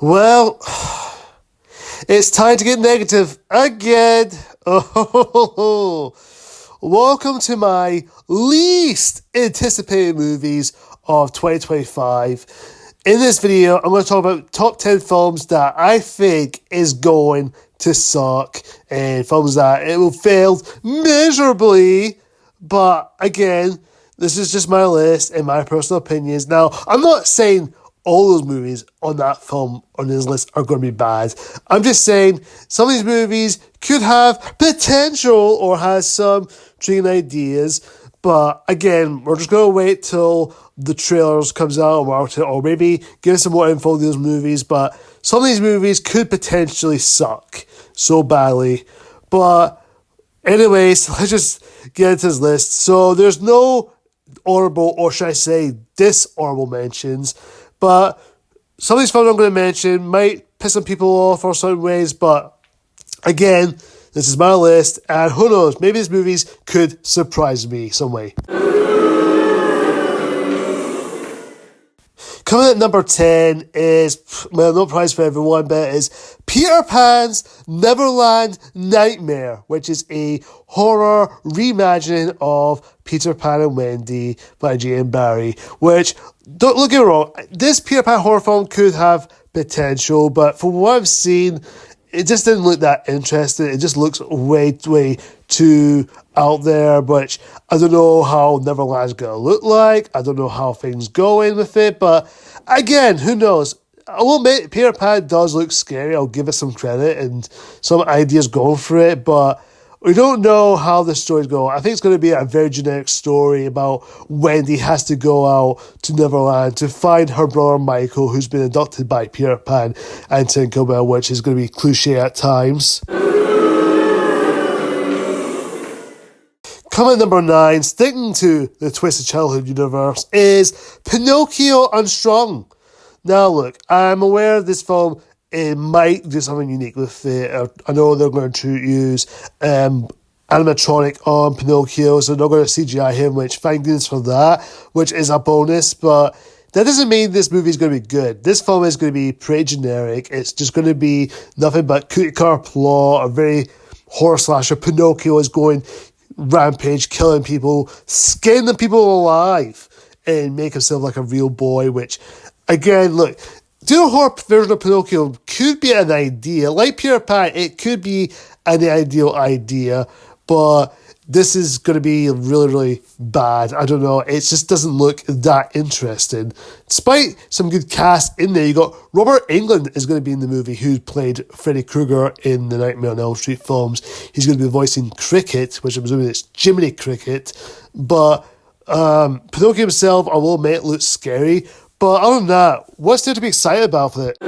Well, it's time to get negative again. Oh, welcome to my least anticipated movies of 2025. In this video, I'm going to talk about top 10 films that I think is going to suck and films that it will fail miserably. But again, this is just my list and my personal opinions. Now, I'm not saying all those movies on that film on this list are going to be bad. I'm just saying some of these movies could have potential or has some intriguing ideas. But again, we're just going to wait till the trailers comes out or maybe give us some more info on those movies. But some of these movies could potentially suck so badly. But anyways, let's just get into this list. So there's no honorable, or should I say dishonorable mentions. But some of these films I'm going to mention might piss some people off or certain ways, but again, this is my list, and who knows, maybe these movies could surprise me some way. Coming at number 10 is, well, no prize for everyone, but is Peter Pan's Neverland Nightmare, which is a horror reimagining of Peter Pan and Wendy by J.M. Barrie, which, don't get me wrong, this Peter Pan horror film could have potential, but from what I've seen, it just didn't look that interesting. It just looks way too out there, which I don't know how Neverland's going to look like. I don't know how things go in with it, but again, who knows? I will admit, Peter Pan does look scary. I'll give it some credit and some ideas going for it, but we don't know how the story's going. I think it's going to be a very generic story about Wendy has to go out to Neverland to find her brother Michael, who's been adopted by Peter Pan and Tinkerbell, which is going to be cliche at times. Coming at number 9, sticking to the Twisted Childhood universe, is Pinocchio Unstrung. Now look, I'm aware this film it might do something unique with it. I know they're going to use animatronic on Pinocchio, so they're not going to CGI him, which thank goodness for that, which is a bonus, but that doesn't mean this movie is going to be good. This film is going to be pretty generic. It's just going to be nothing but cookie cutter plot, a very horror slasher. Pinocchio is going rampage, killing people, skinning people alive, and make himself like a real boy, which, again, look, doing a horror version of Pinocchio could be an idea. Like Peter Pan, it could be an ideal idea, but this is going to be really bad. I don't know. It just doesn't look that interesting. Despite some good cast in there, you got Robert Englund is going to be in the movie, who played Freddy Krueger in the Nightmare on Elm Street films. He's going to be voicing Cricket, which I'm assuming it's Jiminy Cricket. But Pinocchio himself, I will admit, looks scary. But other than that, what's there to be excited about with it?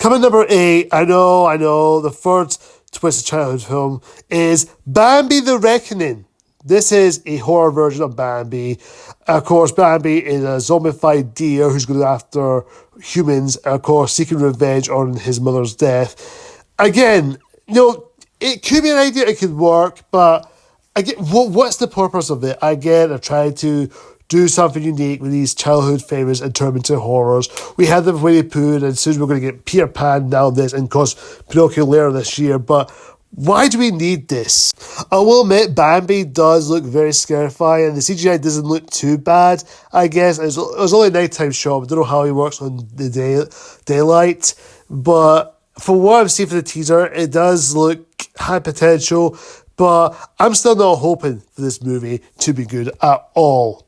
Coming number 8, I know, the third Twisted Childhood film is Bambi the Reckoning. This is a horror version of Bambi. Of course, Bambi is a zombified deer who's going after humans, of course, seeking revenge on his mother's death. Again, it could be an idea, it could work, but again, what's the purpose of it? Again, I tried to do something unique with these childhood favourites and turn them into horrors. We had them with Winnie the Pooh, and soon we're going to get Peter Pan now this, and of course Pinocchio later this year. But why do we need this? I will admit, Bambi does look very scarifying, and the CGI doesn't look too bad. I guess it was only a nighttime shot. I don't know how he works on the daylight, but from what I've seen for the teaser, it does look high potential. But I'm still not hoping for this movie to be good at all.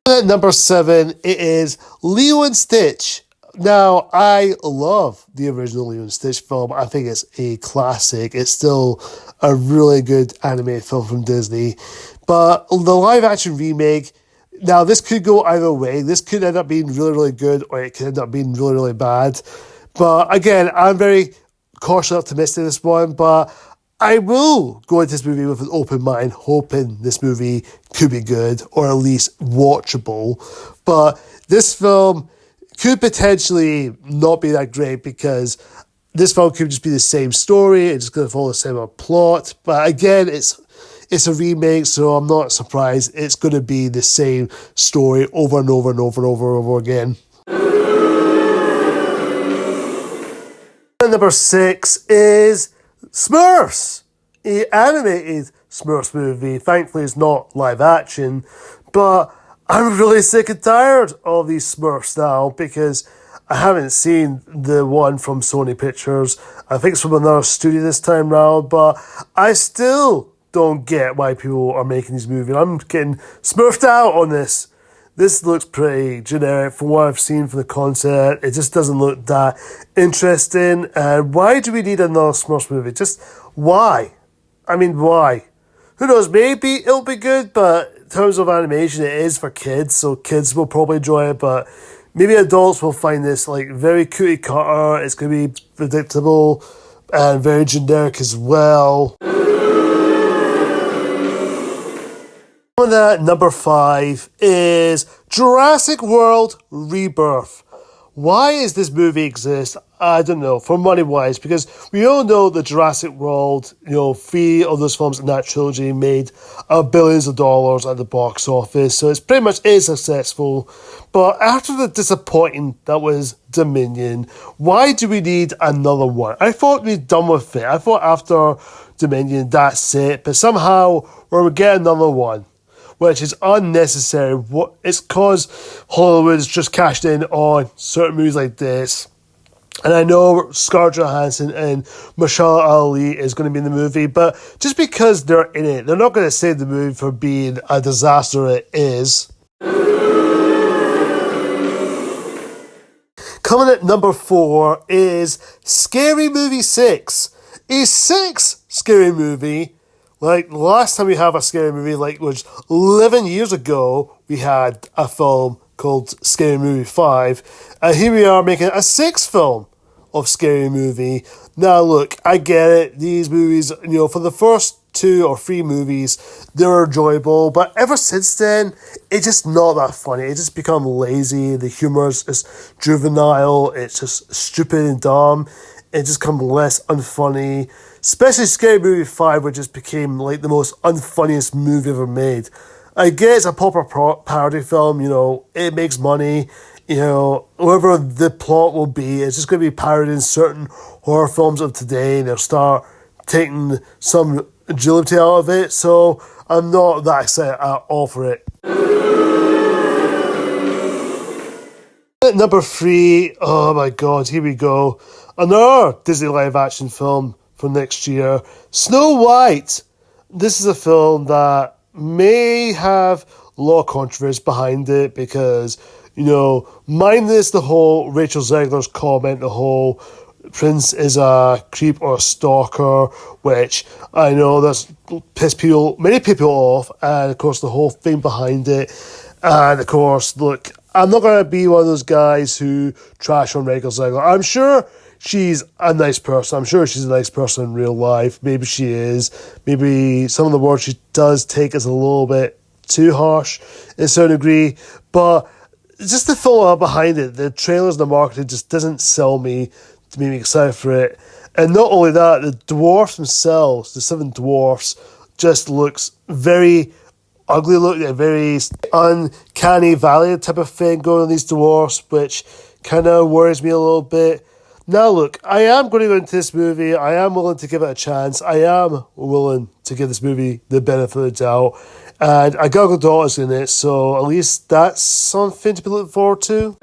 At number 7, it is Lilo and Stitch. Now, I love the original Lilo and Stitch film. I think it's a classic. It's still a really good animated film from Disney. But the live-action remake, now this could go either way. This could end up being really good, or it could end up being really bad. But again, I'm very cautiously optimistic in this one, but I will go into this movie with an open mind, hoping this movie could be good, or at least watchable. But this film could potentially not be that great, because this film could just be the same story, it's just going to follow the same plot. But again, it's it's a remake, so I'm not surprised it's going to be the same story over and over and over and over and over again. Number 6 is Smurfs, an animated Smurfs movie. Thankfully, it's not live action, but I'm really sick and tired of these Smurfs now because I haven't seen the one from Sony Pictures. I think it's from another studio this time round, but I still don't get why people are making these movies. I'm getting smurfed out on this. This looks pretty generic from what I've seen from the concept. It just doesn't look that interesting. And why do we need another Smurfs movie? Just why? I mean, why? Who knows? Maybe it'll be good, but in terms of animation, it is for kids, so kids will probably enjoy it, but maybe adults will find this like very cookie cutter. It's going to be predictable and very generic as well. On that, number 5 is Jurassic World Rebirth. Why does this movie exist? I don't know, for money-wise, because we all know that Jurassic World, 3 of those films in that trilogy made billions of dollars at the box office, so it's pretty much is successful. But after the disappointing that was Dominion, why do we need another one? I thought we'd done with it. I thought after Dominion, that's it, but somehow we're getting another one, which is unnecessary. It's because Hollywood's just cashed in on certain movies like this. And I know Scarlett Johansson and Mahershala Ali is going to be in the movie, but just because they're in it, they're not going to save the movie for being a disaster it is. Coming at number 4 is Scary Movie 6. A 6 scary movie. Like, the last time we have a scary movie, was 11 years ago, we had a film called Scary Movie 5. And here we are making a 6th film of Scary Movie. Now, look, I get it. These movies, for the first 2 or 3 movies, they're enjoyable. But ever since then, it's just not that funny. It's just become lazy. The humor is juvenile. It's just stupid and dumb. It just become less unfunny. Especially Scary Movie 5, which just became the most unfunniest movie ever made. I guess a proper parody film, it makes money, whatever the plot will be, it's just going to be parodying certain horror films of today, and they'll start taking some agility out of it, so I'm not that excited at all for it. At number 3, oh my god, here we go. Another Disney live action film for next year, Snow White. This is a film that may have a lot of controversy behind it because, minus the whole Rachel Zegler's comment, the whole Prince is a creep or a stalker, which I know that's pissed many people off, and of course the whole thing behind it. And of course, look, I'm not going to be one of those guys who trash on Rachel Zegler. I'm sure she's a nice person. I'm sure she's a nice person in real life. Maybe she is. Maybe some of the words she does take is a little bit too harsh in a certain degree. But just the thought behind it, the trailers and the marketing just doesn't sell me to make me excited for it. And not only that, the dwarfs themselves, the 7 dwarfs, just looks very ugly looking, a very uncanny valley type of thing going on these dwarfs, which kind of worries me a little bit. Now, look, I am going to go into this movie. I am willing to give it a chance. I am willing to give this movie the benefit of the doubt. And I got Gal Gadot in it, so at least that's something to be looking forward to.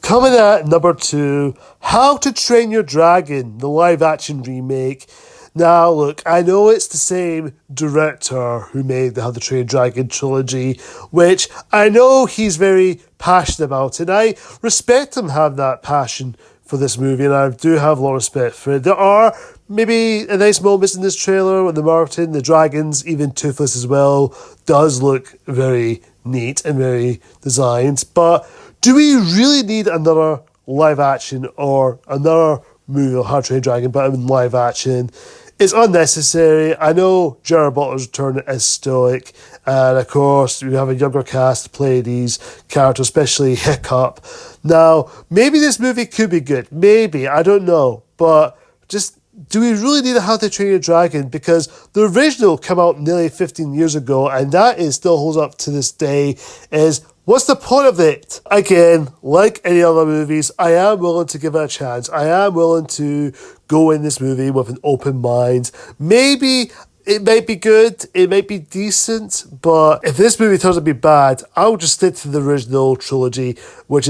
Coming at number 2, How to Train Your Dragon, the live-action remake. Now, look, I know it's the same director who made the How to Train Your Dragon trilogy, which I know he's very passionate about, and I respect him having that passion for this movie, and I do have a lot of respect for it. There are maybe a nice moments in this trailer with the marketing, the dragons, even Toothless as well, does look very neat and very designed, but do we really need another live action or another movie of How to Train Your Dragon, but in live action? It's unnecessary. I know Gerard Butler's return is stoic, and of course we have a younger cast to play these characters, especially Hiccup. Now, maybe this movie could be good. Maybe, I don't know. But just do we really need a How to Train Your Dragon? Because the original came out nearly 15 years ago, and that is still holds up to this day, is what's the point of it? Again, like any other movies, I am willing to give it a chance. I am willing to go in this movie with an open mind. Maybe it might be good, it might be decent, but if this movie turns out to be bad, I'll just stick to the original trilogy, which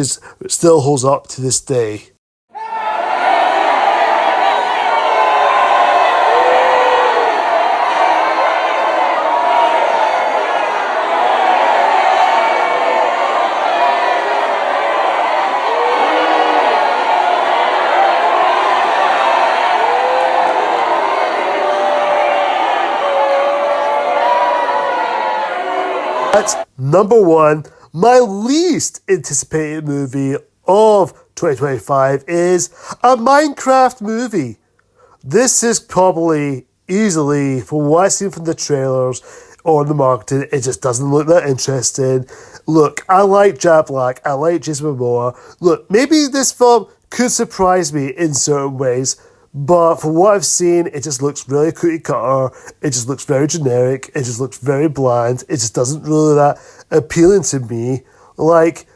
still holds up to this day. At number one, my least anticipated movie of 2025 is a Minecraft movie. This is probably easily, from what I've seen from the trailers or the marketing, it just doesn't look that interesting. Look, I like Jack Black, I like Jason Momoa. Look, maybe this film could surprise me in certain ways, but from what I've seen, it just looks really cookie cutter. It just looks very generic. It just looks very bland. It just doesn't really that appealing to me. Like,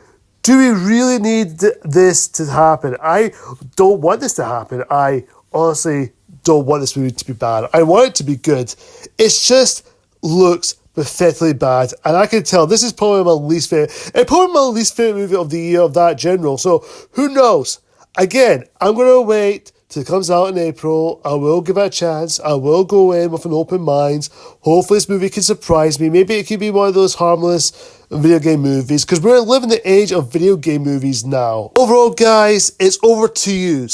do we really need this to happen? I don't want this to happen. I honestly don't want this movie to be bad. I want it to be good. It just looks pathetically bad, and I can tell this is probably my least favorite. It's probably my least favorite movie of the year of that general. So who knows? Again, I'm gonna wait till it comes out in April. I will give it a chance. I will go in with an open mind. Hopefully this movie can surprise me. Maybe it could be one of those harmless video game movies, because we're living the age of video game movies now. Overall, guys, it's over to you.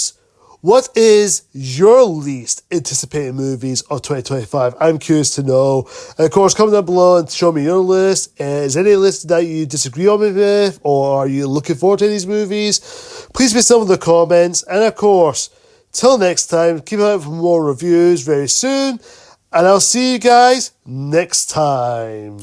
What is your least anticipated movies of 2025? I'm curious to know. And of course, comment down below and show me your list. Is any list that you disagree on me with, or are you looking forward to these movies? Please put some in the comments. And of course, till next time, keep an eye out for more reviews very soon. And I'll see you guys next time.